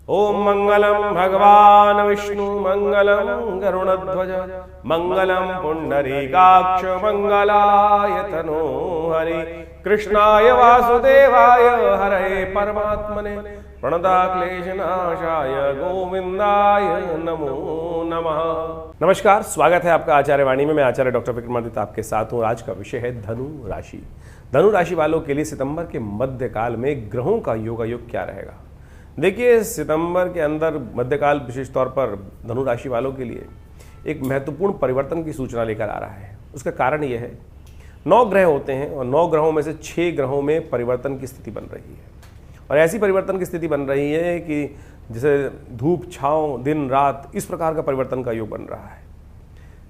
ओम मंगलम भगवान विष्णु मंगलम गरुड़ध्वज मंगलम पुंडरीकाक्ष मंगलाय तनो हरि कृष्णाय वासुदेवाय हरे परमात्मने प्रणताक्लेशनाशाय गोविंदाय नमो नमः। नमस्कार, स्वागत है आपका आचार्य वाणी में। मैं आचार्य डॉक्टर विक्रमादित्य आपके साथ हूँ। आज का विषय है धनु राशि। धनु राशि वालों के लिए सितंबर के मध्यकाल में ग्रहों का योगायोग क्या रहेगा। देखिए, सितंबर के अंदर मध्यकाल विशेष तौर पर धनु राशि वालों के लिए एक महत्वपूर्ण परिवर्तन की सूचना लेकर आ रहा है। उसका कारण यह है, 9 ग्रह होते हैं और 9 ग्रहों में से 6 ग्रहों में परिवर्तन की स्थिति बन रही है। और ऐसी परिवर्तन की स्थिति बन रही है कि जैसे धूप छांव, दिन रात, इस प्रकार का परिवर्तन का योग बन रहा है।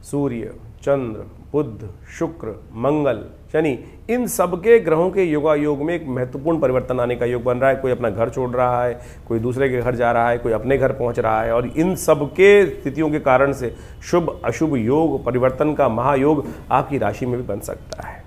सूर्य, चंद्र, बुध, शुक्र, मंगल, शनि, इन सबके ग्रहों के योगायोग में एक महत्वपूर्ण परिवर्तन आने का योग बन रहा है। कोई अपना घर छोड़ रहा है, कोई दूसरे के घर जा रहा है, कोई अपने घर पहुंच रहा है। और इन सबके स्थितियों के कारण से शुभ अशुभ योग, परिवर्तन का महायोग आपकी राशि में भी बन सकता है।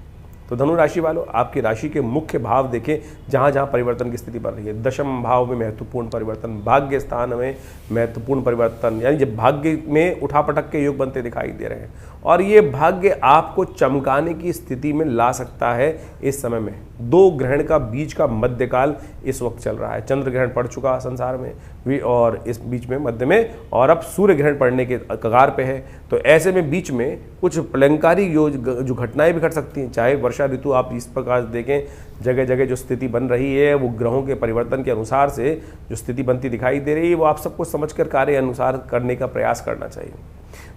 तो धनु राशि वालों, आपकी राशि के मुख्य भाव देखें, जहाँ जहाँ परिवर्तन की स्थिति बन रही है। दशम भाव में महत्वपूर्ण परिवर्तन, भाग्य स्थान में महत्वपूर्ण परिवर्तन, यानी जब भाग्य में उठापटक के योग बनते दिखाई दे रहे हैं। और ये भाग्य आपको चमकाने की स्थिति में ला सकता है। इस समय में 2 ग्रहण का बीच का मध्यकाल इस वक्त चल रहा है। चंद्र ग्रहण पड़ चुका संसार में भी, और इस बीच में मध्य में, और अब सूर्य ग्रहण पड़ने के कगार पे है। तो ऐसे में बीच में कुछ प्रलंकारी जो घटनाएं भी घट सकती हैं। चाहे वर्षा ऋतु आप इस प्रकार देखें, जगह जगह जो स्थिति बन रही है वो ग्रहों के परिवर्तन के अनुसार से जो स्थिति बनती दिखाई दे रही है, वो आप सबको समझकर कार्य अनुसार करने का प्रयास करना चाहिए।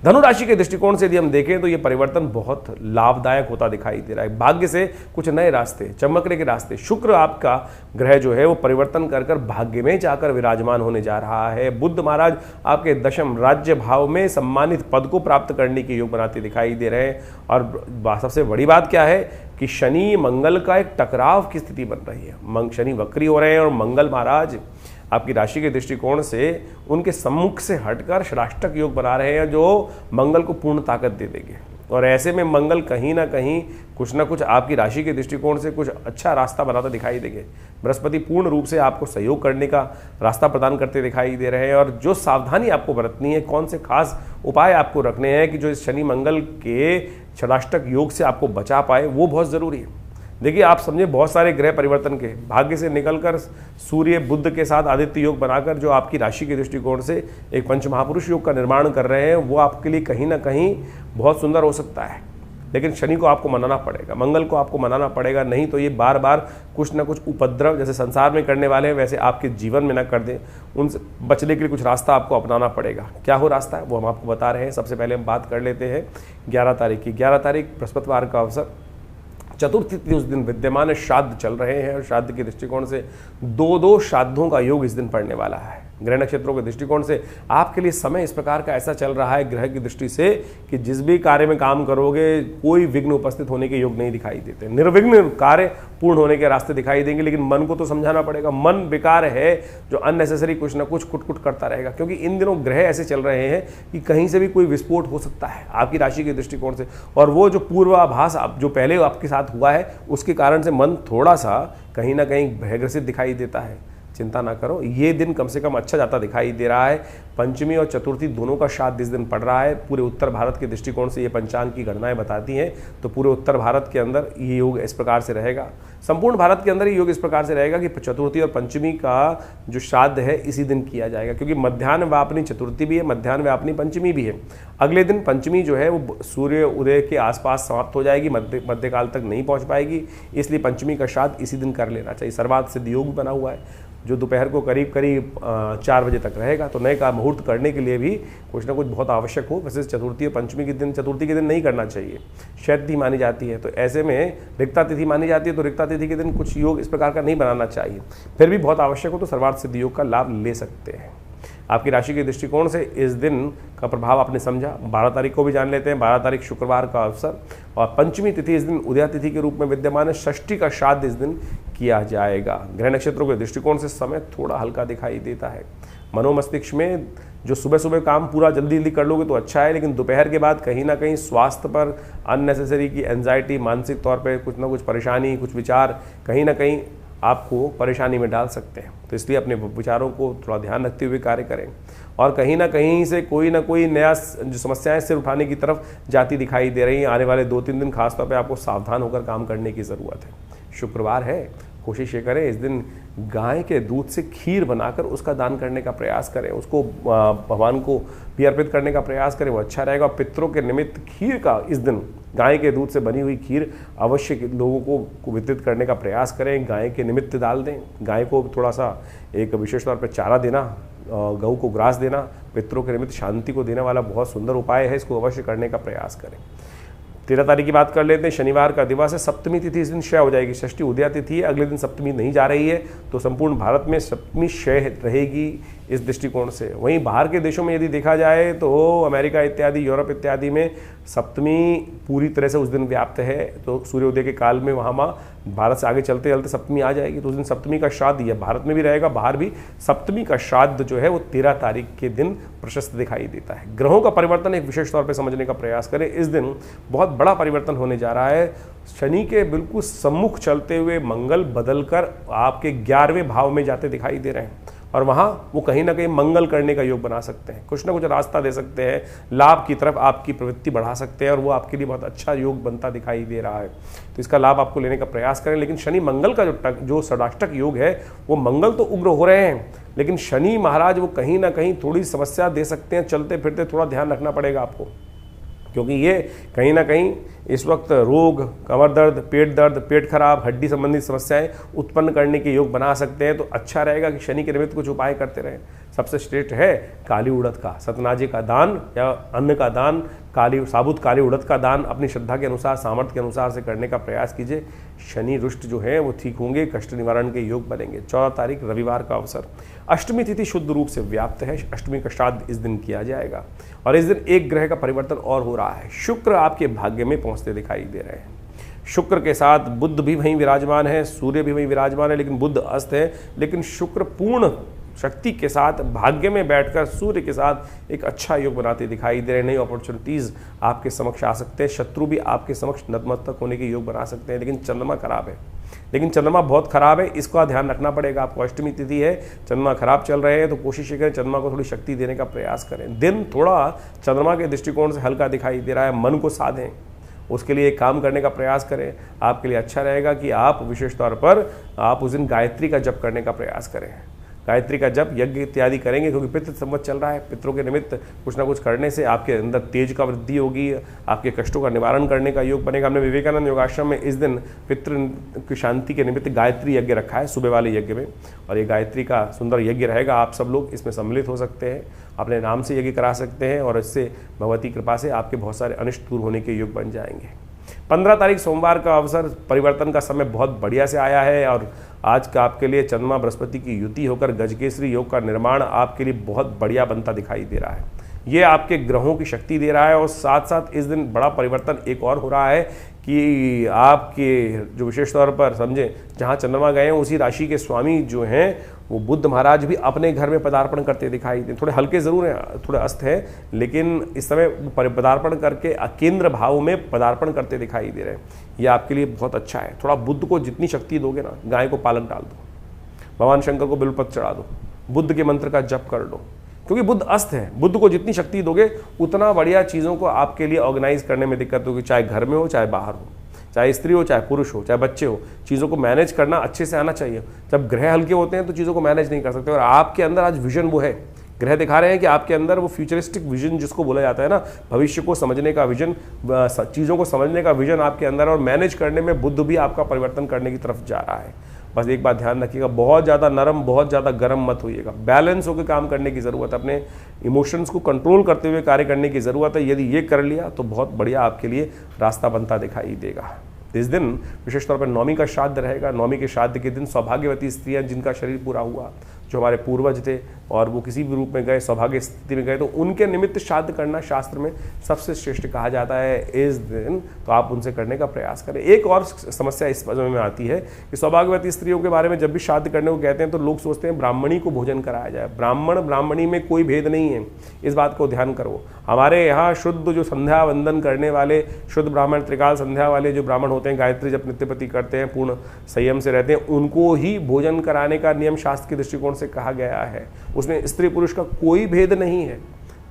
धनु राशि के दृष्टिकोण से यदि हम देखें तो ये परिवर्तन बहुत लाभदायक होता दिखाई दे रहा है। भाग्य से कुछ नए रास्ते, चमकने के रास्ते। शुक्र आपका ग्रह जो है वो परिवर्तन कर कर भाग्य में जाकर विराजमान होने जा रहा है। बुध महाराज आपके दशम राज्य भाव में सम्मानित पद को प्राप्त करने के योग बनाते दिखाई दे रहे हैं। और सबसे बड़ी बात क्या है कि शनि मंगल का एक टकराव की स्थिति बन रही है। शनि वक्री हो रहे हैं और मंगल महाराज आपकी राशि के दृष्टिकोण से उनके सम्मुख से हटकर षडाष्टक योग बना रहे हैं, जो मंगल को पूर्ण ताकत दे देंगे। और ऐसे में मंगल कहीं ना कहीं कुछ ना कुछ आपकी राशि के दृष्टिकोण से कुछ अच्छा रास्ता बनाता दिखाई देंगे। बृहस्पति पूर्ण रूप से आपको सहयोग करने का रास्ता प्रदान करते दिखाई दे रहे हैं। और जो सावधानी आपको बरतनी है, कौन से खास उपाय आपको रखने हैं कि जो इस शनि मंगल के षडाष्टक योग से आपको बचा पाए, वो बहुत ज़रूरी है। देखिए, आप समझे, बहुत सारे ग्रह परिवर्तन के भाग्य से निकलकर सूर्य बुध के साथ आदित्य योग बनाकर जो आपकी राशि के दृष्टिकोण से एक पंचमहापुरुष योग का निर्माण कर रहे हैं, वो आपके लिए कहीं ना कहीं बहुत सुंदर हो सकता है। लेकिन शनि को आपको मनाना पड़ेगा, मंगल को आपको मनाना पड़ेगा, नहीं तो ये बार बार कुछ ना कुछ उपद्रव जैसे संसार में करने वाले हैं, वैसे आपके जीवन में ना कर दें। उनसे बचने के लिए कुछ रास्ता आपको अपनाना पड़ेगा। क्या हो रास्ता है वो हम आपको बता रहे हैं। सबसे पहले हम बात कर लेते हैं 11 तारीख की। 11 तारीख बृहस्पतिवार का अवसर, चतुर्थी उस दिन विद्यमान श्राद्ध चल रहे हैं। और श्राद्ध के दृष्टिकोण से 2 श्राद्धों का योग इस दिन पड़ने वाला है। ग्रह नक्षत्रों के दृष्टिकोण से आपके लिए समय इस प्रकार का ऐसा चल रहा है ग्रह की दृष्टि से कि जिस भी कार्य में काम करोगे कोई विघ्न उपस्थित होने के योग नहीं दिखाई देते। निर्विघ्न कार्य पूर्ण होने के रास्ते दिखाई देंगे। लेकिन मन को तो समझाना पड़ेगा। मन विकार है जो अननेसेसरी कुछ ना कुछ कुट करता रहेगा, क्योंकि इन दिनों ग्रह ऐसे चल रहे हैं कि कहीं से भी कोई विस्फोट हो सकता है आपकी राशि के दृष्टिकोण से। और वो जो पूर्वाभास जो पहले आपके साथ हुआ है, उसके कारण से मन थोड़ा सा कहीं ना कहीं भयग्रसित दिखाई देता है। चिंता ना करो, ये दिन कम से कम अच्छा जाता दिखाई दे रहा है। पंचमी और चतुर्थी दोनों का श्राद्ध इस दिन पड़ रहा है। पूरे उत्तर भारत के दृष्टिकोण से ये पंचांग की गणनाएं बताती हैं। तो पूरे उत्तर भारत के अंदर ये योग इस प्रकार से रहेगा। संपूर्ण भारत के अंदर ये योग इस प्रकार से रहेगा कि चतुर्थी और पंचमी का जो श्राद्ध है इसी दिन किया जाएगा, क्योंकि मध्याह्न व्यापनी चतुर्थी भी है, मध्याह्न व्यापनी पंचमी भी है। अगले दिन पंचमी जो है वो सूर्य उदय के आसपास समाप्त हो जाएगी, मध्यकाल तक नहीं पहुंच पाएगी। इसलिए पंचमी का श्राद्ध इसी दिन कर लेना चाहिए। सर्वार्थ सिद्ध योग बना हुआ है जो दोपहर को करीब 4 बजे तक रहेगा। तो नए का मुहूर्त करने के लिए भी कुछ ना कुछ बहुत आवश्यक हो। वैसे चतुर्थी और पंचमी के दिन, चतुर्थी के दिन नहीं करना चाहिए, शैत तिथि मानी जाती है। तो ऐसे में रिक्ता तिथि मानी जाती है, तो रिक्ता तिथि के दिन कुछ योग इस प्रकार का नहीं बनाना चाहिए। फिर भी बहुत आवश्यक हो तो सर्वार्थ सिद्ध योग का लाभ ले सकते हैं। आपकी राशि के दृष्टिकोण से इस दिन का प्रभाव आपने समझा। 12 तारीख को भी जान लेते हैं। 12 तारीख शुक्रवार का अवसर और पंचमी तिथि इस दिन उदया तिथि के रूप में विद्यमान है। षष्ठी का श्राद्ध इस दिन किया जाएगा। ग्रह नक्षत्रों के दृष्टिकोण से समय थोड़ा हल्का दिखाई देता है। मनोमस्तिष्क में जो सुबह सुबह काम पूरा जल्दी जल्दी कर लोगे तो अच्छा है, लेकिन दोपहर के बाद कहीं ना कहीं स्वास्थ्य पर अननेसेसरी की एंजाइटी, मानसिक तौर पे कुछ ना कुछ परेशानी, कुछ विचार कहीं ना कहीं आपको परेशानी में डाल सकते हैं। तो इसलिए अपने विचारों को थोड़ा ध्यान रखते हुए कार्य करें और कहीं ना कहीं से कोई ना कोई नया जो समस्याएं सिर उठाने की तरफ जाती दिखाई दे रही हैं। आने वाले 2-3 दिन खासतौर पे आपको सावधान होकर काम करने की ज़रूरत है। शुक्रवार है, कोशिश ये करें इस दिन गाय के दूध से खीर बनाकर उसका दान करने का प्रयास करें, उसको भगवान को भी अर्पित करने का प्रयास करें, वो अच्छा रहेगा। पितरों के निमित्त खीर का इस दिन गाय के दूध से बनी हुई खीर अवश्य लोगों को वितरित करने का प्रयास करें। गाय के निमित्त डाल दें, गाय को थोड़ा सा एक विशेष तौर पर चारा देना, गऊ को ग्रास देना पितरों के निमित्त शांति को देने वाला बहुत सुंदर उपाय है। इसको अवश्य करने का प्रयास करें। 13 तारीख की बात कर लेते हैं। शनिवार का दिवस है। सप्तमी तिथि इस दिन क्षय हो जाएगी। षष्ठी उदया तिथि है, अगले दिन सप्तमी नहीं जा रही है, तो संपूर्ण भारत में सप्तमी क्षय रहेगी इस दृष्टिकोण से। वहीं बाहर के देशों में यदि देखा जाए तो अमेरिका इत्यादि, यूरोप इत्यादि में सप्तमी पूरी तरह से उस दिन व्याप्त है। तो सूर्योदय के काल में वहाँ भारत से आगे चलते चलते सप्तमी आ जाएगी, तो उस दिन सप्तमी का श्राद्ध यह भारत में भी रहेगा, बाहर भी सप्तमी का श्राद्ध जो है वो 13 तारीख के दिन प्रशस्त दिखाई देता है। ग्रहों का परिवर्तन एक विशेष तौर पर समझने का प्रयास करें। इस दिन बहुत बड़ा परिवर्तन होने जा रहा है। शनि के बिल्कुल सम्मुख चलते हुए मंगल बदलकर आपके 11वें भाव में जाते दिखाई दे रहे हैं और वहाँ वो कहीं ना कहीं मंगल करने का योग बना सकते हैं, कुछ ना कुछ रास्ता दे सकते हैं, लाभ की तरफ आपकी प्रवृत्ति बढ़ा सकते हैं और वो आपके लिए बहुत अच्छा योग बनता दिखाई दे रहा है। तो इसका लाभ आपको लेने का प्रयास करें। लेकिन शनि मंगल का जो षडाष्टक योग है वो मंगल तो उग्र हो रहे हैं, लेकिन शनि महाराज वो कहीं ना कहीं थोड़ी समस्या दे सकते हैं। चलते फिरते थोड़ा ध्यान रखना पड़ेगा आपको, क्योंकि ये कहीं ना कहीं इस वक्त रोग, कमर दर्द, पेट खराब, हड्डी संबंधित समस्याएं उत्पन्न करने के योग बना सकते हैं। तो अच्छा रहेगा कि शनि के निमित्त कुछ उपाय करते रहें। सबसे श्रेष्ठ है काली उड़द का, सतनाजे का दान या अन्न का दान, साबुत काली उड़द का दान अपनी श्रद्धा के अनुसार, सामर्थ्य के अनुसार से करने का प्रयास कीजिए। शनि रुष्ट जो है वो ठीक होंगे, कष्ट निवारण के योग बनेंगे। 14 तारीख रविवार का अवसर। अष्टमी तिथि शुद्ध रूप से व्याप्त है। अष्टमी का श्राद्ध इस दिन किया जाएगा और इस दिन एक ग्रह का परिवर्तन और हो रहा है। शुक्र आपके भाग्य में पहुंचते दिखाई दे रहे हैं। शुक्र के साथ बुध भी वहीं विराजमान है, सूर्य भी वहीं विराजमान है, लेकिन बुध अस्त है। लेकिन शुक्र पूर्ण शक्ति के साथ भाग्य में बैठकर सूर्य के साथ एक अच्छा योग बनाते दिखाई दे रहे हैं। नई अपॉर्चुनिटीज़ आपके समक्ष आ सकते हैं, शत्रु भी आपके समक्ष नतमस्तक होने के योग बना सकते हैं। लेकिन चंद्रमा खराब है, चंद्रमा बहुत खराब है, इसका ध्यान रखना पड़ेगा आपको। अष्टमी तिथि है, चंद्रमा खराब चल रहे हैं, तो कोशिश करें चंद्रमा को थोड़ी शक्ति देने का प्रयास करें। दिन थोड़ा चंद्रमा के दृष्टिकोण से हल्का दिखाई दे रहा है, मन को साधें, उसके लिए एक काम करने का प्रयास करें। आपके लिए अच्छा रहेगा कि आप विशेष तौर पर आप उस दिन गायत्री का जप करने का प्रयास करें। गायत्री का जप, यज्ञ इत्यादि करेंगे, क्योंकि पितृ संवत चल रहा है। पितरों के निमित्त कुछ ना कुछ करने से आपके अंदर तेज का वृद्धि होगी, आपके कष्टों का निवारण करने का योग बनेगा। हमने विवेकानंद योगाश्रम में इस दिन पितृ की शांति के निमित्त गायत्री यज्ञ रखा है सुबह वाले यज्ञ में, और ये गायत्री का सुंदर यज्ञ रहेगा। आप सब लोग इसमें सम्मिलित हो सकते हैं, अपने नाम से यज्ञ करा सकते हैं और इससे भगवती कृपा से आपके बहुत सारे अनिष्ट दूर होने के योग बन जाएंगे। 15 तारीख सोमवार का अवसर, परिवर्तन का समय बहुत बढ़िया से आया है और आज का आपके लिए चंद्रमा बृहस्पति की युति होकर गजकेसरी योग का निर्माण आपके लिए बहुत बढ़िया बनता दिखाई दे रहा है। ये आपके ग्रहों की शक्ति दे रहा है और साथ साथ इस दिन बड़ा परिवर्तन एक और हो रहा है कि आपके जो विशेष तौर पर समझें, जहाँ चंद्रमा गए हैं उसी राशि के स्वामी जो हैं वो बुध महाराज भी अपने घर में पदार्पण करते दिखाई दे। थोड़े हल्के ज़रूर हैं, थोड़े अस्त है, लेकिन इस समय पदार्पण करके केंद्र भाव में पदार्पण करते दिखाई दे रहे हैं। ये आपके लिए बहुत अच्छा है। थोड़ा बुद्ध को जितनी शक्ति दोगे ना, गाय को पालक डाल दो, भगवान शंकर को बिल्वपत्र चढ़ा दो, बुद्ध के मंत्र का जप कर लो, क्योंकि बुद्ध अस्त है। बुद्ध को जितनी शक्ति दोगे उतना बढ़िया चीज़ों को आपके लिए ऑर्गेनाइज करने में दिक्कत होगी, चाहे घर में हो, चाहे बाहर हो, चाहे स्त्री हो, चाहे पुरुष हो, चाहे बच्चे हो। चीज़ों को मैनेज करना अच्छे से आना चाहिए। जब ग्रह हल्के होते हैं तो चीज़ों को मैनेज नहीं कर सकते, और आपके अंदर आज विजन वो है। ग्रह दिखा रहे हैं कि आपके अंदर वो फ्यूचरिस्टिक विजन जिसको बोला जाता है ना, भविष्य को समझने का विजन, चीज़ों को समझने का विजन आपके अंदर, और मैनेज करने में बुद्ध भी आपका परिवर्तन करने की तरफ जा रहा है। बस एक बात ध्यान रखिएगा, बहुत ज़्यादा नरम, बहुत ज़्यादा गर्म मत होइएगा। बैलेंस होकर काम करने की ज़रूरत है, अपने इमोशंस को कंट्रोल करते हुए कार्य करने की ज़रूरत है। यदि ये कर लिया तो बहुत बढ़िया आपके लिए रास्ता बनता दिखाई देगा। इस दिन विशेष तौर पर नवमी का श्राद्ध रहेगा। नवमी के श्राद्ध के दिन सौभाग्यवती स्त्रियां जिनका शरीर पूरा हुआ, जो हमारे पूर्वज थे और वो किसी भी रूप में गए, सौभाग्य स्थिति में गए, तो उनके निमित्त श्राद्ध करना शास्त्र में सबसे श्रेष्ठ कहा जाता है इस दिन। तो आप उनसे करने का प्रयास करें। एक और समस्या इस समय में आती है कि सौभाग्यवती स्त्रियों के बारे में जब भी श्राद्ध करने को कहते हैं तो लोग सोचते हैं ब्राह्मणी को भोजन कराया जाए। ब्राह्मण ब्राह्मणी में कोई भेद नहीं है, इस बात को ध्यान करो। हमारे यहाँ शुद्ध जो संध्या वंदन करने वाले, शुद्ध ब्राह्मण, त्रिकाल संध्या वाले जो ब्राह्मण होते हैं, गायत्री जप नित्यपति करते हैं, पूर्ण संयम से रहते हैं, उनको ही भोजन कराने का नियम शास्त्र के दृष्टिकोण से कहा गया है। उसमें स्त्री पुरुष का कोई भेद नहीं है।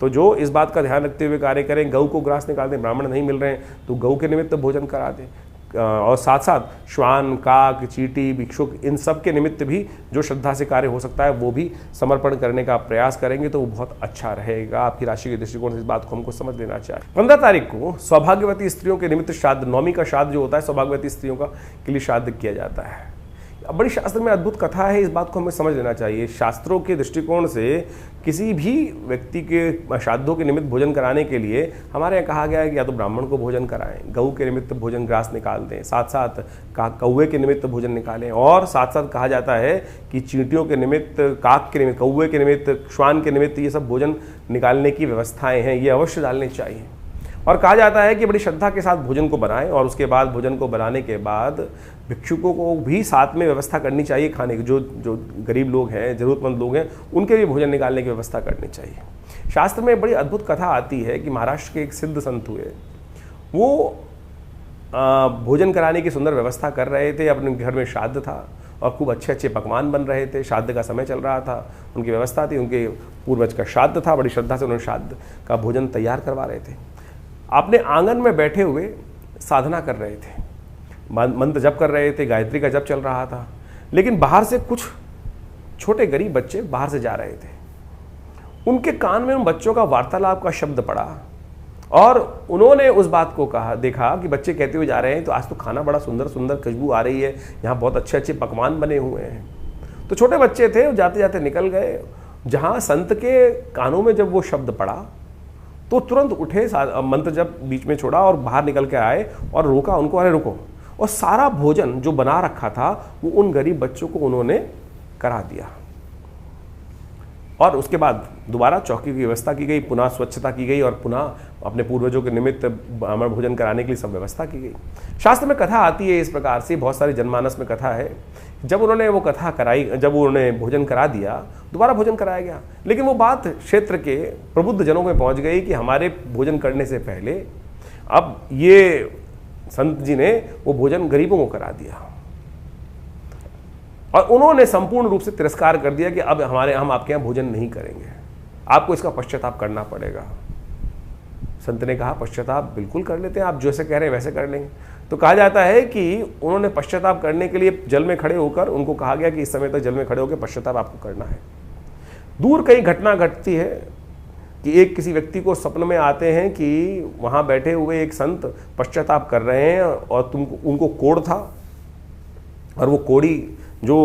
तो जो इस बात का ध्यान रखते हुए कार्य करें, गऊ को ग्रास निकाल दें, ब्राह्मण नहीं मिल रहे हैं तो गऊ के निमित्त भोजन करा दें, और साथ साथ श्वान, काक, चींटी, भिक्षुक, इन सब के निमित्त भी जो श्रद्धा से कार्य हो सकता है वो भी समर्पण करने का प्रयास करेंगे तो वो बहुत अच्छा रहेगा। आपकी राशि के दृष्टिकोण से इस बात को हमको समझ लेना चाहिए। 15 तारीख को सौभाग्यवती स्त्रियों के निमित्त श्राद्ध, नौमी का श्राद्ध जो होता है सौभाग्यवती स्त्रियों का के लिए श्राद्ध किया जाता है। बड़ी शास्त्र में अद्भुत कथा है, इस बात को हमें समझ लेना चाहिए। शास्त्रों के दृष्टिकोण से किसी भी व्यक्ति के श्राद्धों के निमित्त भोजन कराने के लिए हमारे यहाँ कहा गया है कि या तो ब्राह्मण को भोजन कराएं, गऊ के निमित्त भोजन ग्रास निकाल दें, साथ साथ कौवे के निमित्त भोजन निकालें, और साथ साथ कहा जाता है कि चींटियों के निमित्त, काक के निमित्त, कौवे के निमित्त, श्वान के निमित्त ये सब भोजन निकालने की व्यवस्थाएँ हैं, ये अवश्य डालने चाहिए। और कहा जाता है कि बड़ी श्रद्धा के साथ भोजन को बनाएं, और उसके बाद भोजन को बनाने के बाद भिक्षुकों को भी साथ में व्यवस्था करनी चाहिए खाने की। जो गरीब लोग हैं, ज़रूरतमंद लोग हैं, उनके भी भोजन निकालने की व्यवस्था करनी चाहिए। शास्त्र में बड़ी अद्भुत कथा आती है कि महाराष्ट्र के एक सिद्ध संत हुए, वो भोजन कराने की सुंदर व्यवस्था कर रहे थे। अपने घर में श्राद्ध था और खूब अच्छे अच्छे पकवान बन रहे थे, श्राद्ध का समय चल रहा था, उनकी व्यवस्था थी, उनके पूर्वज का श्राद्ध था, बड़ी श्रद्धा से उन्होंने श्राद्ध का भोजन तैयार करवा रहे थे। अपने आंगन में बैठे हुए साधना कर रहे थे, मंत्र जप कर रहे थे, गायत्री का जप चल रहा था, लेकिन बाहर से कुछ छोटे गरीब बच्चे बाहर से जा रहे थे। उनके कान में उन बच्चों का वार्तालाप का शब्द पड़ा और उन्होंने उस बात को कहा, देखा कि बच्चे कहते हुए जा रहे हैं तो आज तो खाना बड़ा सुंदर सुंदर खुशबू आ रही है, यहाँ बहुत अच्छे अच्छे पकवान बने हुए हैं। तो छोटे बच्चे थे, जाते जाते निकल गए। जहाँ संत के कानों में जब वो शब्द पड़ा तो तुरंत उठे, मंत्र जब बीच में छोड़ा और बाहर निकल के आए और रोका उनको, अरे रुको। और सारा भोजन जो बना रखा था वो उन गरीब बच्चों को उन्होंने करा दिया। और उसके बाद दोबारा चौकी की व्यवस्था की गई, पुनः स्वच्छता की गई और पुनः अपने पूर्वजों के निमित्त ब्राह्मण भोजन कराने के लिए सब व्यवस्था की गई। शास्त्र में कथा आती है इस प्रकार से, बहुत सारी जनमानस में कथा है। जब उन्होंने वो कथा कराई, जब उन्होंने भोजन करा दिया, दोबारा भोजन कराया गया, लेकिन वो बात क्षेत्र के प्रबुद्ध जनों में पहुंच गई कि हमारे भोजन करने से पहले अब ये संत जी ने वो भोजन गरीबों को करा दिया और उन्होंने संपूर्ण रूप से तिरस्कार कर दिया कि अब हम आपके यहाँ भोजन नहीं करेंगे, आपको इसका पश्चाताप करना पड़ेगा। संत ने कहा पश्चाताप बिल्कुल कर लेते हैं, आप जैसे कह रहे हैं वैसे कर लेंगे। तो कहा जाता है कि उन्होंने पश्चाताप करने के लिए जल में खड़े होकर उनको कहा गया कि इस समय तक जल में खड़े होकर पश्चाताप आपको करना है। दूर कहीं घटना घटती है कि एक किसी व्यक्ति को स्वप्न में आते हैं कि वहाँ बैठे हुए एक संत पश्चाताप कर रहे हैं और उनको कोढ़ था, और वो कोढ़ी जो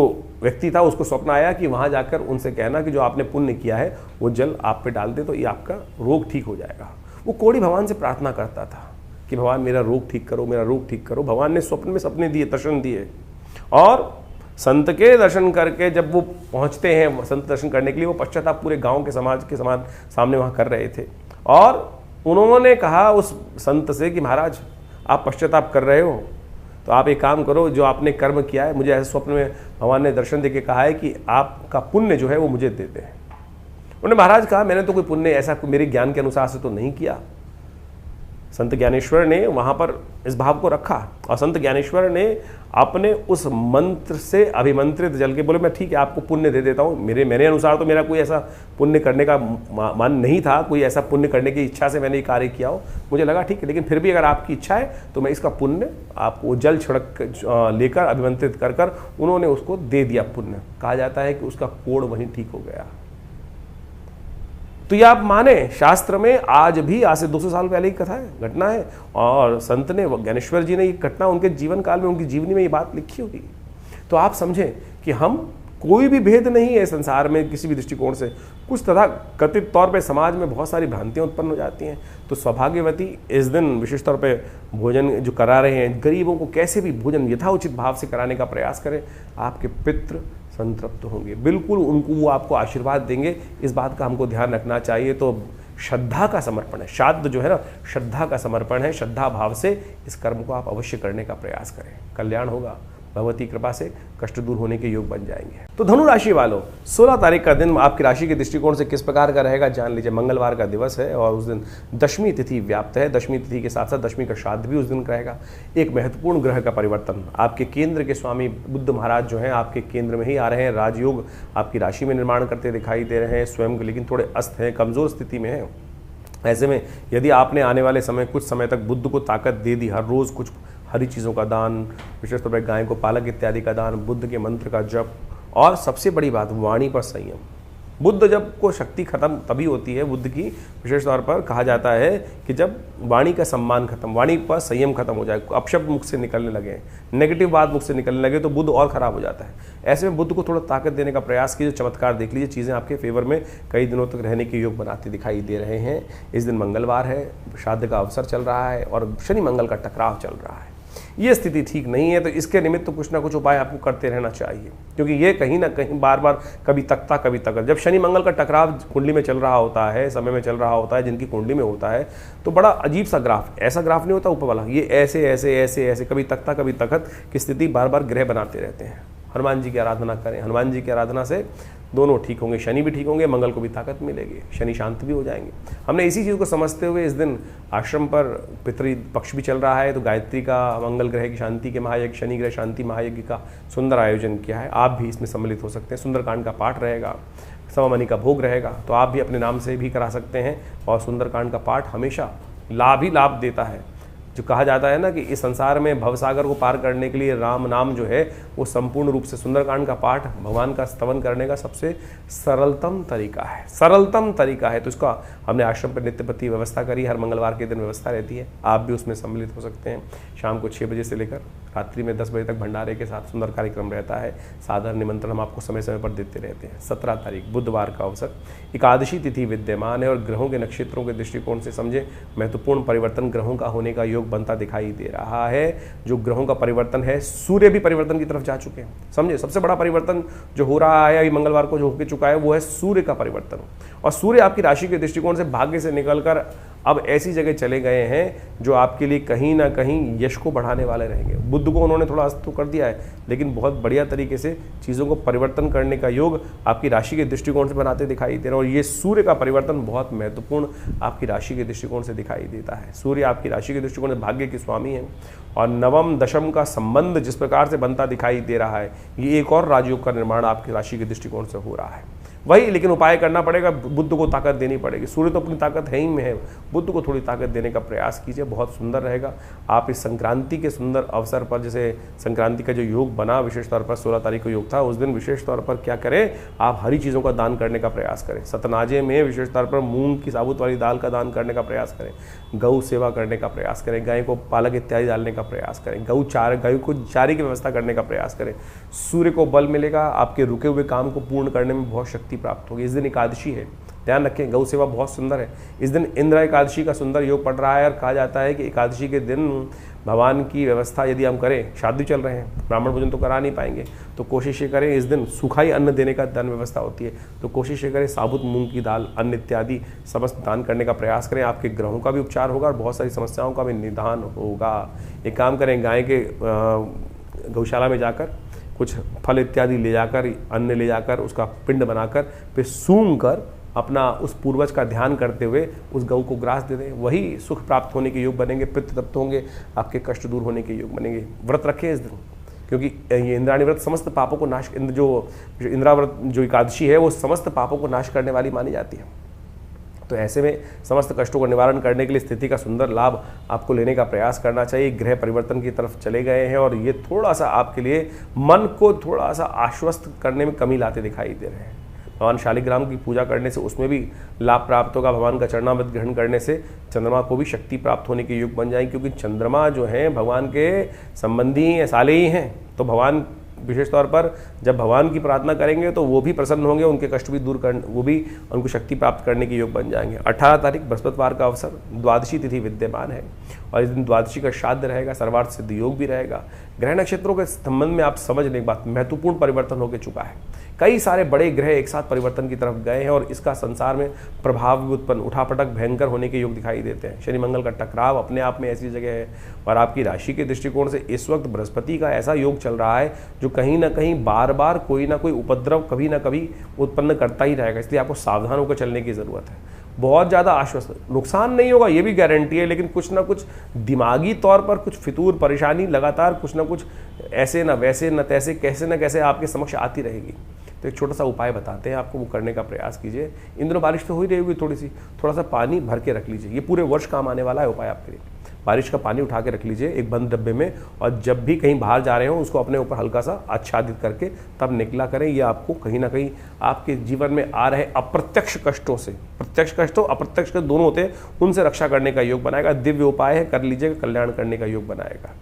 व्यक्ति था उसको स्वप्न आया कि वहाँ जाकर उनसे कहना कि जो आपने पुण्य किया है वो जल आप पे डाल दे तो ये आपका रोग ठीक हो जाएगा। वो कोढ़ी भगवान से प्रार्थना करता था कि भगवान मेरा रोग ठीक करो, मेरा रोग ठीक करो। भगवान ने स्वप्न में सपने दिए, दर्शन दिए, और संत के दर्शन करके जब वो पहुंचते हैं संत दर्शन करने के लिए, वो पश्चाताप पूरे गांव के समाज के समान सामने वहाँ कर रहे थे। और उन्होंने कहा उस संत से कि महाराज आप पश्चाताप कर रहे हो तो आप एक काम करो, जो आपने कर्म किया है, मुझे ऐसे स्वप्न में भगवान ने दर्शन देके कहा है कि आपका पुण्य जो है वो मुझे दे दें। उन्होंने महाराज कहा मैंने तो कोई पुण्य ऐसा मेरे ज्ञान के अनुसार से तो नहीं किया। संत ज्ञानेश्वर ने वहाँ पर इस भाव को रखा और संत ज्ञानेश्वर ने अपने उस मंत्र से अभिमंत्रित जल के बोले मैं ठीक है आपको पुण्य दे देता हूँ। मेरे अनुसार तो मेरा कोई ऐसा पुण्य करने का मन नहीं था, कोई ऐसा पुण्य करने की इच्छा से मैंने ये कार्य किया हो, मुझे लगा ठीक है, लेकिन फिर भी अगर आपकी इच्छा है तो मैं इसका पुण्य आपको जल छिड़क लेकर अभिमंत्रित कर कर उन्होंने उसको दे दिया पुण्य। कहा जाता है कि उसका कोढ़ वहीं ठीक हो गया। तो ये आप माने शास्त्र में आज से 200 साल पहले की कथा है, घटना है, और संत ने, ज्ञानेश्वर जी ने ये घटना उनके जीवन काल में, उनकी जीवनी में ये बात लिखी हुई। तो आप समझें कि हम कोई भी भेद नहीं है संसार में किसी भी दृष्टिकोण से। कुछ तथा कथित तौर पे समाज में बहुत सारी भ्रांतियाँ उत्पन्न हो जाती हैं। तो सौभाग्यवती इस दिन विशेष तौर पे भोजन जो करा रहे हैं गरीबों को, कैसे भी भोजन यथाउचित भाव से कराने का प्रयास करें। आपके पितृ संतृप्त होंगे, बिल्कुल उनको वो आपको आशीर्वाद देंगे। इस बात का हमको ध्यान रखना चाहिए। तो श्रद्धा का समर्पण है, श्राद्ध जो है ना श्रद्धा का समर्पण है। श्रद्धा भाव से इस कर्म को आप अवश्य करने का प्रयास करें, कल्याण होगा। भगवती कृपा से कष्ट दूर होने के योग बन जाएंगे। तो धनु राशि वालों, 16 तारीख का दिन आपकी राशि के दृष्टिकोण से किस प्रकार का रहेगा जान लीजिए। मंगलवार का दिवस है और उस दिन दशमी तिथि व्याप्त है। दशमी तिथि के साथ साथ दशमी का श्राद्ध भी उस दिन रहेगा। एक महत्वपूर्ण ग्रह का परिवर्तन, आपके केंद्र के स्वामी बुद्ध महाराज जो हैं आपके केंद्र में ही आ रहे हैं। राजयोग आपकी राशि में निर्माण करते दिखाई दे रहे हैं स्वयं, लेकिन थोड़े अस्त हैं, कमजोर स्थिति में है। ऐसे में यदि आपने आने वाले समय कुछ समय तक बुद्ध को ताकत दे दी, हर रोज़ कुछ हरी चीज़ों का दान, विशेष तौर पर गाय को पालक इत्यादि का दान, बुद्ध के मंत्र का जप, और सबसे बड़ी बात वाणी पर संयम। बुद्ध जब को शक्ति खत्म तभी होती है, बुद्ध की विशेष तौर पर कहा जाता है कि जब वाणी का सम्मान खत्म, वाणी पर संयम खत्म हो जाए, अपशब्द मुख से निकलने लगे, नेगेटिव बात मुख से निकलने लगे, तो बुद्ध और खराब हो जाता है। ऐसे में बुद्ध को थोड़ा ताकत देने का प्रयास कीजिए। चमत्कार देख लीजिए, चीज़ें आपके फेवर में कई दिनों तक रहने के योग बनाते दिखाई दे रहे हैं। इस दिन मंगलवार है, श्राद्ध का अवसर चल रहा है और शनि मंगल का टकराव चल रहा है। ये स्थिति ठीक नहीं है, तो इसके निमित्त तो कुछ ना कुछ उपाय आपको करते रहना चाहिए, क्योंकि ये कहीं ना कहीं बार बार कभी तकता कभी तकत। जब शनि मंगल का टकराव कुंडली में चल रहा होता है, समय में चल रहा होता है, जिनकी कुंडली में होता है, तो बड़ा अजीब सा ग्राफ, ऐसा ग्राफ नहीं होता ऊपर वाला, ये ऐसे ऐसे ऐसे ऐसे कभी तकता कभी तकत की स्थिति बार बार ग्रह बनाते रहते हैं। हनुमान जी की आराधना करें, हनुमान जी की आराधना से दोनों ठीक होंगे, शनि भी ठीक होंगे, मंगल को भी ताकत मिलेगी, शनि शांत भी हो जाएंगे। हमने इसी चीज़ को समझते हुए इस दिन आश्रम पर पितृ पक्ष भी चल रहा है, तो गायत्री का, मंगल ग्रह की शांति के महायज्ञ, शनि ग्रह शांति महायज्ञ का सुंदर आयोजन किया है। आप भी इसमें सम्मिलित हो सकते हैं। सुंदरकांड का पाठ रहेगा, समामणि का भोग रहेगा, तो आप भी अपने नाम से भी करा सकते हैं। और सुंदरकांड का पाठ हमेशा लाभ ही लाभ देता है। जो कहा जाता है ना कि इस संसार में भवसागर को पार करने के लिए राम नाम जो है वो संपूर्ण रूप से, सुंदरकांड का पाठ भगवान का स्तवन करने का सबसे सरलतम तरीका है, सरलतम तरीका है। तो इसका हमने आश्रम पर नित्य प्रति व्यवस्था करी, हर मंगलवार के दिन व्यवस्था रहती है, आप भी उसमें सम्मिलित हो सकते हैं। शाम को 6 बजे से लेकर रात्रि में 10 बजे तक भंडारे के साथ सुंदर कार्यक्रम रहता है। साधारण निमंत्रण हम आपको समय समय पर देते रहते हैं। 17 तारीख बुधवार का अवसर, एकादशी तिथि विद्यमान है और ग्रहों के नक्षत्रों के दृष्टिकोण से समझे महत्वपूर्ण परिवर्तन ग्रहों का होने का योग बनता दिखाई दे रहा है। जो ग्रहों का परिवर्तन है, सूर्य भी परिवर्तन की तरफ जा चुके हैं। समझे, सबसे बड़ा परिवर्तन जो हो रहा है अभी मंगलवार को जो होकर चुका है वो है सूर्य का परिवर्तन। और सूर्य आपकी राशि के दृष्टिकोण से भाग्य से निकलकर अब ऐसी जगह चले गए हैं जो आपके लिए कहीं ना कहीं यश को बढ़ाने वाले रहेंगे। बुद्ध को उन्होंने थोड़ा अस्त तो कर दिया है, लेकिन बहुत बढ़िया तरीके से चीज़ों को परिवर्तन करने का योग आपकी राशि के दृष्टिकोण से बनाते दिखाई दे रहे हैं। और ये सूर्य का परिवर्तन बहुत महत्वपूर्ण आपकी राशि के दृष्टिकोण से दिखाई देता है। सूर्य आपकी राशि के दृष्टिकोण से भाग्य के स्वामी है और नवम दशम का संबंध जिस प्रकार से बनता दिखाई दे रहा है, ये एक और राजयोग का निर्माण आपकी राशि के दृष्टिकोण से हो रहा है। वही, लेकिन उपाय करना पड़ेगा, बुद्ध को ताकत देनी पड़ेगी। सूर्य तो अपनी ताकत है ही में है, बुद्ध को थोड़ी ताकत देने का प्रयास कीजिए, बहुत सुंदर रहेगा। आप इस संक्रांति के सुंदर अवसर पर, जैसे संक्रांति का जो योग बना विशेष तौर पर 16 तारीख को योग था, उस दिन विशेष तौर पर क्या करें, आप हरी चीज़ों का दान करने का प्रयास करें। सतनाजे में विशेष तौर पर मूंग की साबुत वाली दाल का दान करने का प्रयास करें, गौ सेवा करने का प्रयास करें, गाय को पालक इत्यादि डालने का प्रयास करें, गाय को चारे की व्यवस्था करने का प्रयास करें। सूर्य को बल मिलेगा, आपके रुके हुए काम को पूर्ण करने में बहुत शक्ति प्राप्त होगी। इस दिन एकादशी है, ध्यान रखें, गौ सेवा बहुत सुंदर है। इस दिन इंद्र एकादशी का सुंदर योग पड़ रहा है और कहा जाता है कि एकादशी के दिन भगवान की व्यवस्था यदि हम करें, शादी चल रहे हैं, ब्राह्मण भोजन तो करा नहीं पाएंगे, तो कोशिश ये करें, इस दिन सूखा ही अन्न देने का दान व्यवस्था होती है, तो कोशिश ये करें साबुत मूंग की दाल, अन्न इत्यादि समस्त दान करने का प्रयास करें। आपके ग्रहों का भी उपचार होगा और बहुत सारी समस्याओं का भी निदान होगा। एक काम करें, गाय के गौशाला में जाकर कुछ फल इत्यादि ले जाकर, अन्न ले जाकर, उसका पिंड बनाकर फिर सूंघ कर अपना उस पूर्वज का ध्यान करते हुए उस गौ को ग्रास दे दें, वही सुख प्राप्त होने के योग बनेंगे, पितृ तप्त होंगे, आपके कष्ट दूर होने के योग बनेंगे। व्रत रखें इस दिन, क्योंकि ये इंद्राणी व्रत समस्त पापों को नाश, जो इंद्राव्रत जो एकादशी है वो समस्त पापों को नाश करने वाली मानी जाती है। तो ऐसे में समस्त कष्टों का निवारण करने के लिए स्थिति का सुंदर लाभ आपको लेने का प्रयास करना चाहिए। ग्रह परिवर्तन की तरफ चले गए हैं और ये थोड़ा सा आपके लिए मन को थोड़ा सा आश्वस्त करने में कमी लाते दिखाई दे रहे हैं। भगवान शालिग्राम की पूजा करने से उसमें भी लाभ प्राप्त होगा। भगवान का चरणामृत ग्रहण करने से चंद्रमा को भी शक्ति प्राप्त होने के योग बन जाएंगे, क्योंकि चंद्रमा जो है भगवान के संबंधी हैं, साले ही हैं। तो भगवान विशेष तौर पर जब भगवान की प्रार्थना करेंगे तो वो भी प्रसन्न होंगे, उनके कष्ट भी दूर कर, वो भी उनको शक्ति प्राप्त करने के योग बन जाएंगे। 18 तारीख बृहस्पतिवार का अवसर, द्वादशी तिथि विद्यमान है और इस दिन द्वादशी का श्राद्ध रहेगा, सर्वार्थ सिद्ध योग भी रहेगा। ग्रह नक्षत्रों के संबंध में आप समझ लें एक बात, महत्वपूर्ण परिवर्तन होकर चुका है। कई सारे बड़े ग्रह एक साथ परिवर्तन की तरफ गए हैं और इसका संसार में प्रभाव भी उत्पन्न, उठापटक भयंकर होने के योग दिखाई देते हैं। शनि मंगल का टकराव अपने आप में ऐसी जगह है और आपकी राशि के दृष्टिकोण से इस वक्त बृहस्पति का ऐसा योग चल रहा है जो कहीं ना कहीं बार बार कोई ना कोई उपद्रव कभी ना कभी उत्पन्न करता ही रहेगा, इसलिए आपको सावधान होकर चलने की ज़रूरत है। बहुत ज़्यादा आश्वस्त, नुकसान नहीं होगा ये भी गारंटी है, लेकिन कुछ ना कुछ दिमागी तौर पर कुछ फितूर परेशानी लगातार कुछ ना कुछ ऐसे ना वैसे न तैसे कैसे ना कैसे आपके समक्ष आती रहेगी। तो एक छोटा सा उपाय बताते हैं आपको, वो करने का प्रयास कीजिए। इन दिनों बारिश तो हो ही रही होगी थोड़ी सी, थोड़ा सा पानी भर के रख लीजिए, ये पूरे वर्ष काम आने वाला है उपाय आपके लिए। बारिश का पानी उठा के रख लीजिए एक बंद डब्बे में, और जब भी कहीं बाहर जा रहे हो उसको अपने ऊपर हल्का सा आच्छादित करके तब निकला करें। ये आपको कहीं ना कहीं आपके जीवन में आ रहे अप्रत्यक्ष कष्टों से, प्रत्यक्ष कष्ट हो अप्रत्यक्ष कष्ट दोनों होते हैं, उनसे रक्षा करने का योग बनाएगा। दिव्य उपाय है, कर लीजिएगा, कल्याण करने का योग बनाएगा।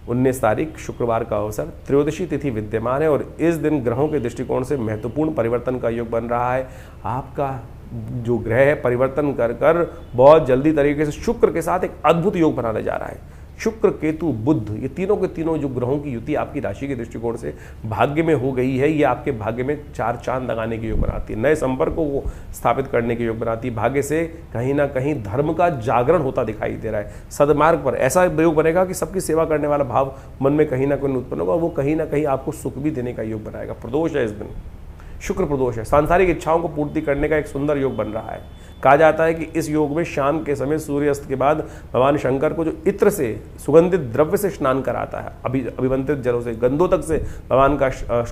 19 तारीख शुक्रवार का अवसर, त्रयोदशी तिथि विद्यमान है और इस दिन ग्रहों के दृष्टिकोण से महत्वपूर्ण परिवर्तन का योग बन रहा है। आपका जो ग्रह है परिवर्तन कर कर बहुत जल्दी तरीके से शुक्र के साथ एक अद्भुत योग बनाने जा रहा है। शुक्र केतु बुध ये तीनों के तीनों जो ग्रहों की युति आपकी राशि के दृष्टिकोण से भाग्य में हो गई है, ये आपके भाग्य में 4 चांद लगाने के योग बनाती है, नए संपर्कों को स्थापित करने के योग बनाती है। भाग्य से कहीं ना कहीं धर्म का जागरण होता दिखाई दे रहा है। सदमार्ग पर ऐसा योग बनेगा कि सबकी सेवा करने वाला भाव मन में कहीं ना कहीं उत्पन्न होगा, वो कहीं ना कहीं आपको सुख भी देने का योग बनाएगा। प्रदोष है इस दिन, शुक्र प्रदोष है, सांसारिक इच्छाओं को पूर्ति करने का एक सुंदर योग बन रहा है। कहा जाता है कि इस योग में शाम के समय सूर्यास्त के बाद भगवान शंकर को जो इत्र से सुगंधित द्रव्य से स्नान कराता है, अभिमंत्रित जलों से गंधोदक से भगवान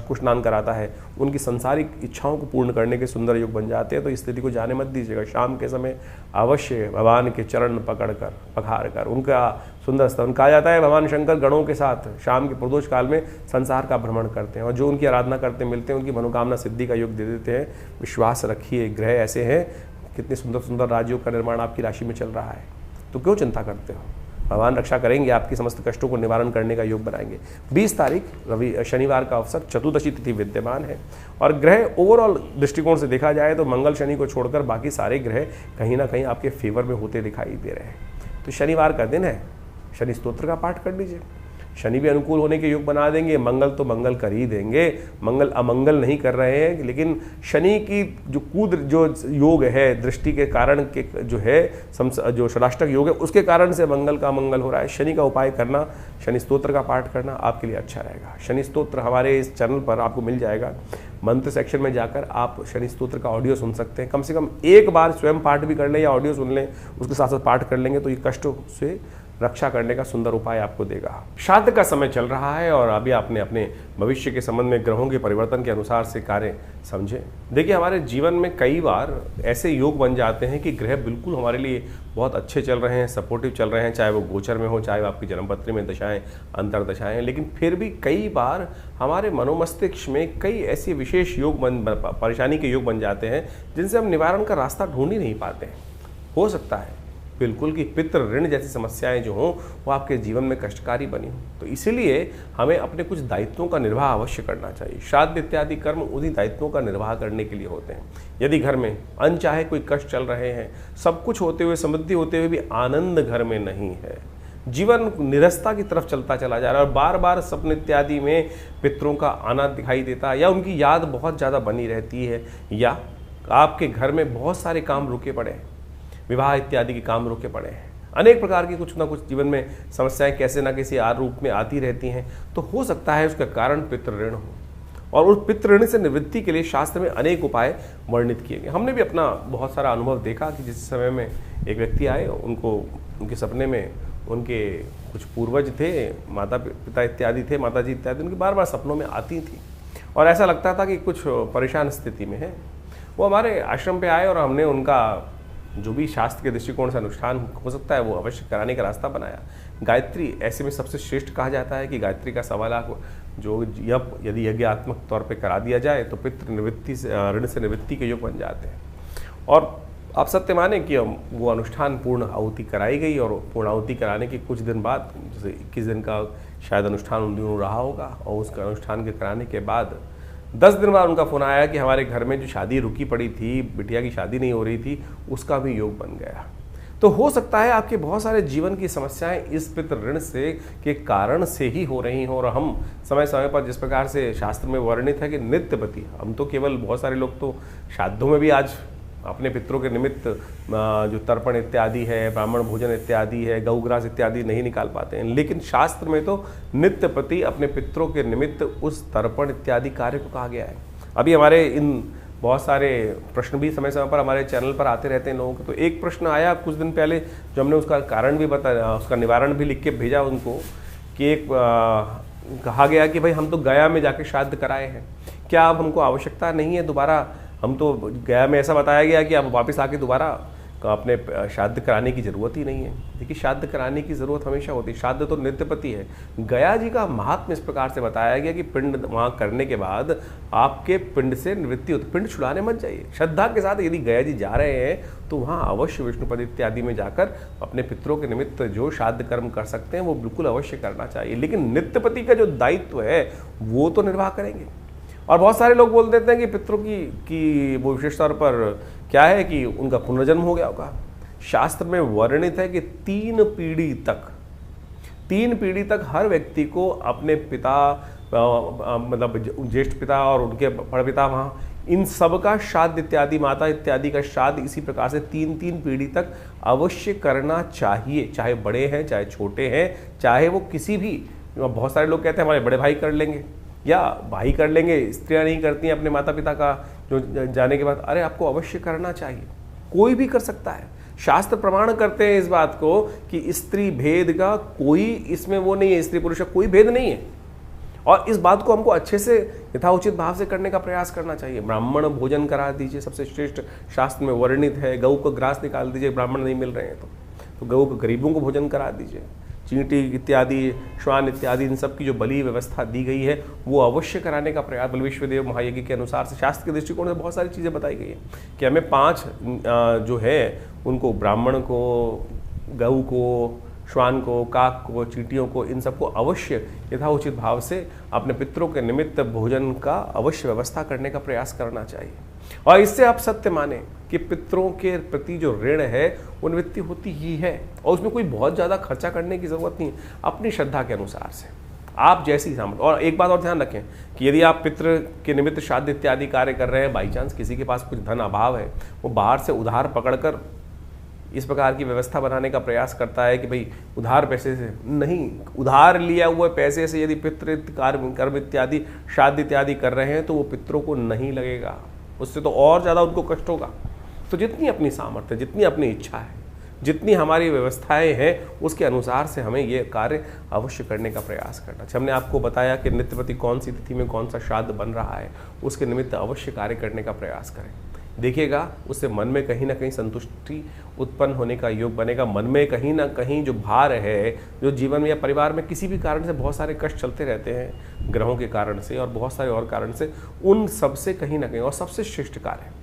को स्नान कराता है, उनकी संसारिक इच्छाओं को पूर्ण करने के सुंदर योग बन जाते हैं। तो इस स्थिति को जाने मत दीजिएगा, शाम के समय अवश्य भगवान के चरण पकड़कर पखार कर उनका सुंदर स्तवन। कहा जाता है भगवान शंकर गणों के साथ शाम के प्रदोष काल में संसार का भ्रमण करते हैं और जो उनकी आराधना करते मिलते हैं उनकी मनोकामना सिद्धि का योग दे देते हैं। विश्वास रखिए, ग्रह ऐसे हैं, कितने सुंदर सुंदर राजयोग का निर्माण आपकी राशि में चल रहा है, तो क्यों चिंता करते हो। भगवान रक्षा करेंगे, आपकी समस्त कष्टों को निवारण करने का योग बनाएंगे। 20 तारीख शनिवार का अवसर, चतुर्दशी तिथि विद्यमान है और ग्रह ओवरऑल दृष्टिकोण से देखा जाए तो मंगल शनि को छोड़कर बाकी सारे ग्रह कहीं ना कहीं आपके फेवर में होते दिखाई दे रहे हैं। तो शनिवार का दिन है, शनि स्तोत्र का पाठ कर लीजिए, शनि भी अनुकूल होने के योग बना देंगे। मंगल तो मंगल कर ही देंगे, मंगल अमंगल नहीं कर रहे हैं, लेकिन शनि की जो योग है दृष्टि के कारण के जो है जो षडाष्टक योग है उसके कारण से मंगल का अमंगल हो रहा है। शनि का उपाय करना, शनि स्तोत्र का पाठ करना आपके लिए अच्छा रहेगा। शनि स्तोत्र हमारे इस चैनल पर आपको मिल जाएगा, मंत्र सेक्शन में जाकर आप शनि स्तोत्र का ऑडियो सुन सकते हैं। कम से कम एक बार स्वयं पाठ भी कर लें या ऑडियो सुन लें, उसके साथ साथ पाठ कर लेंगे तो ये कष्टों से रक्षा करने का सुंदर उपाय आपको देगा। श्राद्ध का समय चल रहा है और अभी आपने अपने भविष्य के संबंध में ग्रहों के परिवर्तन के अनुसार से कार्य समझें। देखिए, हमारे जीवन में कई बार ऐसे योग बन जाते हैं कि ग्रह बिल्कुल हमारे लिए बहुत अच्छे चल रहे हैं, सपोर्टिव चल रहे हैं, चाहे वो गोचर में हो, चाहे वो आपकी जन्मपत्री में दशाएं अंतर्दशाएं, लेकिन फिर भी कई बार हमारे मनोमस्तिष्क में कई ऐसे विशेष योग परेशानी के योग बन जाते हैं जिनसे हम निवारण का रास्ता ढूंढ ही नहीं पाते हैं। हो सकता है बिल्कुल कि पितृ ऋण जैसी समस्याएं जो हों वो आपके जीवन में कष्टकारी बनी हों, तो इसीलिए हमें अपने कुछ दायित्वों का निर्वाह अवश्य करना चाहिए। श्राद्ध इत्यादि कर्म उन्हीं दायित्वों का निर्वाह करने के लिए होते हैं। यदि घर में अनचाहे कोई कष्ट चल रहे हैं, सब कुछ होते हुए, समृद्धि होते हुए भी आनंद घर में नहीं है, जीवन निरस्ता की तरफ चलता चला जा रहा है और बार बार सपने इत्यादि में पितरों का आना दिखाई देता है या उनकी याद बहुत ज़्यादा बनी रहती है, या आपके घर में बहुत सारे काम रुके पड़े हैं, विवाह इत्यादि के काम रुके पड़े हैं, अनेक प्रकार की कुछ ना कुछ जीवन में समस्याएं कैसे ना कैसे रूप में आती रहती हैं, तो हो सकता है उसका कारण पितृ ऋण हो। और उस पितृ ऋण से निवृत्ति के लिए शास्त्र में अनेक उपाय वर्णित किए गए। हमने भी अपना बहुत सारा अनुभव देखा कि जिस समय में एक व्यक्ति आए, उनके सपने में उनके कुछ पूर्वज थे, माता पिता इत्यादि थे, माता जी इत्यादि, उनकी बार बार सपनों में आती थी और ऐसा लगता था कि कुछ परेशान स्थिति में है। वो हमारे आश्रम पे आए और हमने उनका जो भी शास्त्र के दृष्टिकोण से अनुष्ठान हो सकता है वो अवश्य कराने का रास्ता बनाया। गायत्री ऐसे में सबसे श्रेष्ठ कहा जाता है कि गायत्री का 1.25 लाख जो यदि यज्ञात्मक तौर पे करा दिया जाए तो पितृ निवृत्ति से, ऋण से निवृत्ति के योग बन जाते हैं। और आप सत्य माने कि वो अनुष्ठान पूर्ण आहुति कराई गई और पूर्ण आहुति कराने के कुछ दिन बाद, जैसे 21 दिन का शायद अनुष्ठान उन दिनों रहा होगा और उसका अनुष्ठान के कराने के बाद 10 दिन बाद उनका फ़ोन आया कि हमारे घर में जो शादी रुकी पड़ी थी, बिटिया की शादी नहीं हो रही थी, उसका भी योग बन गया। तो हो सकता है आपके बहुत सारे जीवन की समस्याएं इस पितृ ऋण से के कारण से ही हो रही हों। और हम समय समय पर जिस प्रकार से शास्त्र में वर्णित है कि नित्यपति, हम तो केवल बहुत सारे लोग तो श्राद्धों में भी आज अपने पितरों के निमित्त जो तर्पण इत्यादि है, ब्राह्मण भोजन इत्यादि है, गौग्रास इत्यादि नहीं निकाल पाते हैं, लेकिन शास्त्र में तो नित्यपति अपने पितरों के निमित्त उस तर्पण इत्यादि कार्य को कहा गया है। अभी हमारे इन बहुत सारे प्रश्न भी समय समय पर हमारे चैनल पर आते रहते हैं लोगों के। तो एक प्रश्न आया कुछ दिन पहले जो हमने उसका कारण भी बताया, उसका निवारण भी लिख के भेजा उनको, कि एक कहा गया कि भाई हम तो गया में जाके श्राद्ध कराए हैं, क्या अब हमको आवश्यकता नहीं है दोबारा? हम तो गया में ऐसा बताया गया कि अब वापस आके दोबारा अपने श्राद्ध कराने की ज़रूरत ही नहीं है। देखिए, श्राद्ध कराने की ज़रूरत हमेशा होती है, श्राद्ध तो नित्यपति है। गया जी का महात्म्य इस प्रकार से बताया गया कि पिंड वहाँ करने के बाद आपके पिंड से निवृत्ति होती, पिंड छुड़ाने मत जाइए। श्रद्धा के साथ यदि गया जी जा रहे हैं तो वहाँ अवश्य विष्णुपद इत्यादि में जाकर अपने पितरों के निमित्त जो श्राद्ध कर्म कर सकते हैं वो बिल्कुल अवश्य करना चाहिए। लेकिन नित्यपति का जो दायित्व है वो तो निर्वाह करेंगे। और बहुत सारे लोग बोल देते हैं कि पितरों की वो विशेष तौर पर क्या है कि उनका पुनर्जन्म हो गया होगा। शास्त्र में वर्णित है कि 3 पीढ़ी तक हर व्यक्ति को अपने पिता, मतलब ज्येष्ठ पिता और उनके परपिता, वहाँ इन सब का श्राद्ध इत्यादि, माता इत्यादि का श्राद्ध इसी प्रकार से 3 पीढ़ी तक अवश्य करना चाहिए। चाहे बड़े हैं, चाहे छोटे हैं, चाहे वो किसी भी, बहुत सारे लोग कहते हैं हमारे बड़े भाई कर लेंगे या भाई कर लेंगे, स्त्रियां नहीं करती हैं अपने माता पिता का जो जाने के बाद। अरे आपको अवश्य करना चाहिए, कोई भी कर सकता है। शास्त्र प्रमाण करते हैं इस बात को कि स्त्री भेद का कोई इसमें वो नहीं है, स्त्री पुरुष का कोई भेद नहीं है। और इस बात को हमको अच्छे से यथाउचित भाव से करने का प्रयास करना चाहिए। ब्राह्मण भोजन करा दीजिए, सबसे श्रेष्ठ शास्त्र में वर्णित है। गऊ को ग्रास निकाल दीजिए, ब्राह्मण नहीं मिल रहे हैं तो गऊ को गरीबों को भोजन करा दीजिए। चींटी इत्यादि, श्वान इत्यादि, इन सब की जो बलि व्यवस्था दी गई है वो अवश्य कराने का प्रयास। बल विश्वदेव महायज्ञ के अनुसार से शास्त्र के दृष्टिकोण से बहुत सारी चीज़ें बताई गई हैं कि हमें 5 जो है उनको, ब्राह्मण को, गऊ को, श्वान को, काक को, चींटियों को, इन सबको अवश्य यथाउचित भाव से अपने पितरों के निमित्त भोजन का अवश्य व्यवस्था करने का प्रयास करना चाहिए। और इससे आप सत्य माने कि पितरों के प्रति जो ऋण है वो निवृत्ति होती ही है और उसमें कोई बहुत ज़्यादा खर्चा करने की ज़रूरत नहीं है। अपनी श्रद्धा के अनुसार से आप जैसी सामर्थ्य। और एक बात और ध्यान रखें कि यदि आप पितृ के निमित्त श्राद्ध इत्यादि कार्य कर रहे हैं, बाई चांस किसी के पास कुछ धन अभाव है, वो बाहर से उधार पकड़कर इस प्रकार की व्यवस्था बनाने का प्रयास करता है कि भाई उधार पैसे से नहीं, उधार लिया हुए पैसे से यदि पितृ कर्म इत्यादि श्राद्ध इत्यादि कर रहे हैं तो वो पितरों को नहीं लगेगा, उससे तो और ज़्यादा उनको कष्ट होगा। तो जितनी अपनी सामर्थ्य, जितनी अपनी इच्छा है, जितनी हमारी व्यवस्थाएं हैं, उसके अनुसार से हमें ये कार्य अवश्य करने का प्रयास करना चाहिए। हमने आपको बताया कि नित्यपति कौन सी तिथि में कौन सा श्राद्ध बन रहा है, उसके निमित्त अवश्य कार्य करने का प्रयास करें। देखिएगा उससे मन में कहीं ना कहीं संतुष्टि उत्पन्न होने का योग बनेगा। मन में कहीं ना कहीं जो भार है, जो जीवन में या परिवार में किसी भी कारण से बहुत सारे कष्ट चलते रहते हैं, ग्रहों के कारण से और बहुत सारे और कारण से, उन सब से कहीं ना कहीं, और सबसे श्रेष्ठ कार्य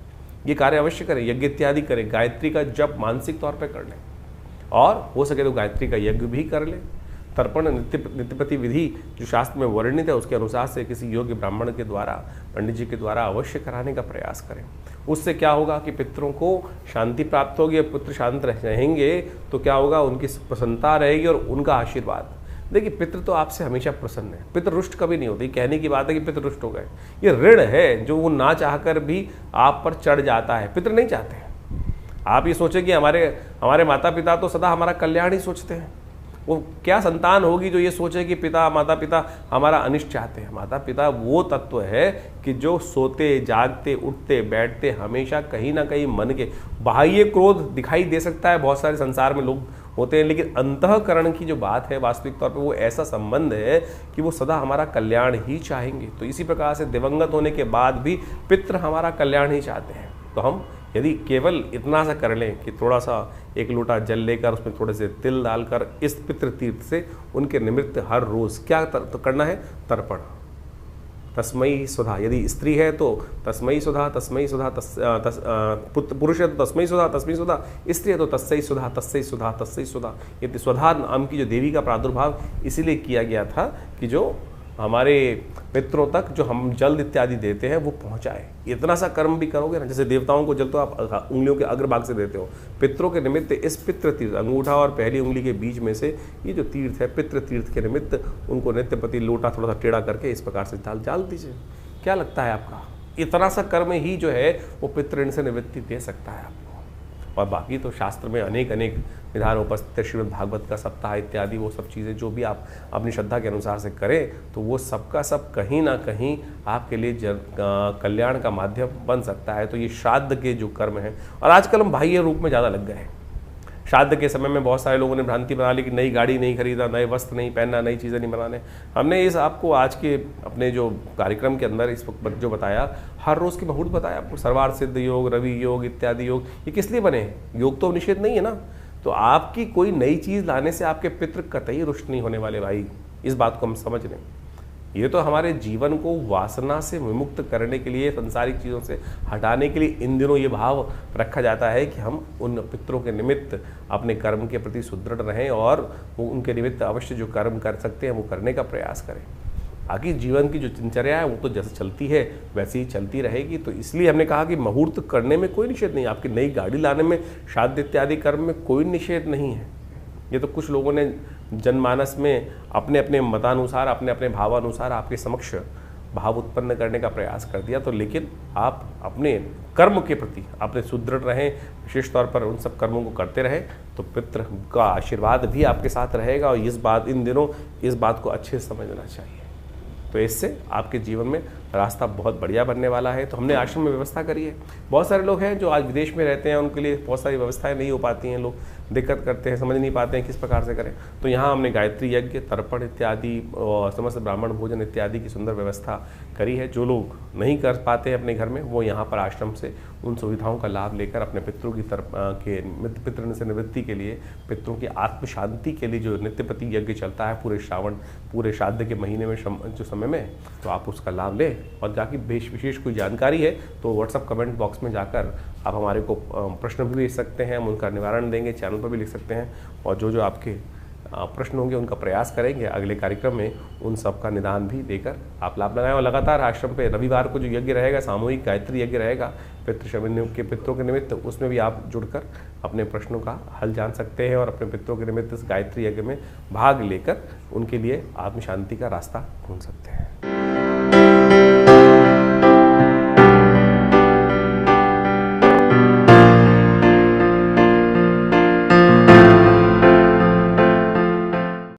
ये कार्य अवश्य करें। यज्ञ इत्यादि करें, गायत्री का जप मानसिक तौर पर कर लें और हो सके तो गायत्री का यज्ञ भी कर लें। तर्पण नित्यपति विधि जो शास्त्र में वर्णित है उसके अनुसार से किसी योग्य ब्राह्मण के द्वारा, पंडित जी के द्वारा अवश्य कराने का प्रयास करें। उससे क्या होगा कि पितरों को शांति प्राप्त होगी। पुत्र शांत रहेंगे तो क्या होगा, उनकी प्रसन्नता रहेगी और उनका आशीर्वाद। देखिए, पितृ तो आपसे हमेशा प्रसन्न है, पितृ रुष्ट कभी नहीं होती। कहने की बात है कि पितृ रुष्ट हो गए, ये ऋण है जो वो ना चाहकर भी आप पर चढ़ जाता है। पितृ नहीं चाहते हैं। आप ये सोचें कि हमारे माता पिता तो सदा हमारा कल्याण ही सोचते हैं। वो क्या संतान होगी जो ये सोचे कि माता पिता हमारा अनिष्ट चाहते हैं। माता पिता वो तत्व है कि जो सोते जागते उठते बैठते हमेशा कहीं ना कहीं मन के, बाह्य क्रोध दिखाई दे सकता है, बहुत सारे संसार में लोग होते हैं, लेकिन अंतःकरण की जो बात है वास्तविक तौर पे वो ऐसा संबंध है कि वो सदा हमारा कल्याण ही चाहेंगे। तो इसी प्रकार से दिवंगत होने के बाद भी पितृ हमारा कल्याण ही चाहते हैं। तो हम यदि केवल इतना सा कर लें कि थोड़ा सा एक लोटा जल लेकर उसमें थोड़े से तिल डालकर इस पितृ तीर्थ से उनके निमित्त हर रोज क्या करना है, तर्पण। तस्मै स्वधा, यदि स्त्री है तो तस्मै स्वधा, पुरुष है तो तस्मै स्वधा, स्त्री है तो तस्सै स्वधा। ये स्वधा नाम की जो देवी का प्रादुर्भाव इसीलिए किया गया था कि जो हमारे पितरों तक जो हम जल इत्यादि देते हैं वो पहुंचाए। इतना सा कर्म भी करोगे ना, जैसे देवताओं को जल तो आप उंगलियों के अग्रभाग से देते हो, पितरों के निमित्त इस पितृ तीर्थ, अंगूठा और पहली उंगली के बीच में से ये जो तीर्थ है, पितृ तीर्थ के निमित्त उनको नित्य प्रति लोटा थोड़ा सा टेढ़ा करके इस प्रकार से डाल दीजिए। क्या लगता है आपका? इतना सा कर्म ही जो है वो पितृ ऋण से निवृत्ति दे सकता है आपको। और बाकी तो शास्त्र में अनेक विधान उपस्थित है, श्रीमद् भागवत का सप्ताह इत्यादि, वो सब चीज़ें जो भी आप अपनी श्रद्धा के अनुसार से करें तो वो सबका सब कहीं ना कहीं आपके लिए कल्याण का माध्यम बन सकता है। तो ये श्राद्ध के जो कर्म हैं, और आजकल हम बाह्य रूप में ज़्यादा लग गए हैं। श्राद्ध के समय में बहुत सारे लोगों ने भ्रांति बना ली कि नई गाड़ी नहीं खरीदा, नए वस्त्र नहीं पहनना, नई चीज़ें नहीं बनाने। हमने इस आपको आज के अपने जो कार्यक्रम के अंदर इस वक्त जो बताया, हर रोज़ की मुहूर्त बताया आपको, सर्वार्थ सिद्ध योग, रवि योग इत्यादि योग, ये किस लिए बने हैं? योग तो निषेध नहीं है ना। तो आपकी कोई नई चीज़ लाने से आपके पितृ कतई रुष्ट नहीं होने वाले भाई, इस बात को हम समझ लें। ये तो हमारे जीवन को वासना से विमुक्त करने के लिए, संसारिक चीज़ों से हटाने के लिए इन दिनों ये भाव रखा जाता है कि हम उन पितरों के निमित्त अपने कर्म के प्रति सुदृढ़ रहें और वो उनके निमित्त अवश्य जो कर्म कर सकते हैं वो करने का प्रयास करें। बाकी जीवन की जो दिनचर्या है वो तो जैसे चलती है वैसे ही चलती रहेगी। तो इसलिए हमने कहा कि मुहूर्त करने में कोई निषेध नहीं, आपकी नई गाड़ी लाने में, श्राद्ध इत्यादि कर्म में कोई निषेध नहीं है। ये तो कुछ लोगों ने जनमानस में अपने अपने मतानुसार, अपने अपने भावानुसार आपके समक्ष भाव उत्पन्न करने का प्रयास कर दिया। तो लेकिन आप अपने कर्म के प्रति अपने सुदृढ़ रहें, विशेष तौर पर उन सब कर्मों को करते रहें तो पितृ का आशीर्वाद भी आपके साथ रहेगा। और इन दिनों इस बात को अच्छे से समझना चाहिए। तो इससे आपके जीवन में रास्ता बहुत बढ़िया बनने वाला है। तो हमने आश्रम में व्यवस्था करी है। बहुत सारे लोग हैं जो आज विदेश में रहते हैं, उनके लिए बहुत सारी व्यवस्थाएं नहीं हो पाती हैं, लोग दिक्कत करते हैं, समझ नहीं पाते हैं किस प्रकार से करें। तो यहाँ हमने गायत्री यज्ञ, तर्पण इत्यादि और समस्त ब्राह्मण भोजन इत्यादि की सुंदर व्यवस्था करी है। जो लोग नहीं कर पाते हैं अपने घर में, वो यहाँ पर आश्रम से उन सुविधाओं का लाभ लेकर अपने पितरों की पितृ से निवृत्ति के लिए, पितरों की आत्म शांति के लिए जो नित्य प्रति यज्ञ चलता है पूरे श्रावण, पूरे श्राद्ध के महीने में जो समय में, तो आप उसका लाभ लें। और जाकि विशेष कोई जानकारी है तो व्हाट्सअप कमेंट बॉक्स में जाकर आप हमारे को प्रश्न भी भेज सकते हैं, हम उनका निवारण देंगे, चैनल पर भी लिख सकते हैं। और जो आपके प्रश्न होंगे उनका प्रयास करेंगे अगले कार्यक्रम में उन सब का निदान भी देकर आप लाभ लगाएं। और लगातार आश्रम पे रविवार को जो यज्ञ रहेगा, सामूहिक गायत्री यज्ञ रहेगा पितरों के निमित्त, उसमें भी आप जुड़कर अपने प्रश्नों का हल जान सकते हैं और अपने पितरों के निमित्त इस गायत्री यज्ञ में भाग लेकर उनके लिए आत्म शांति का रास्ता ढूंढ सकते हैं।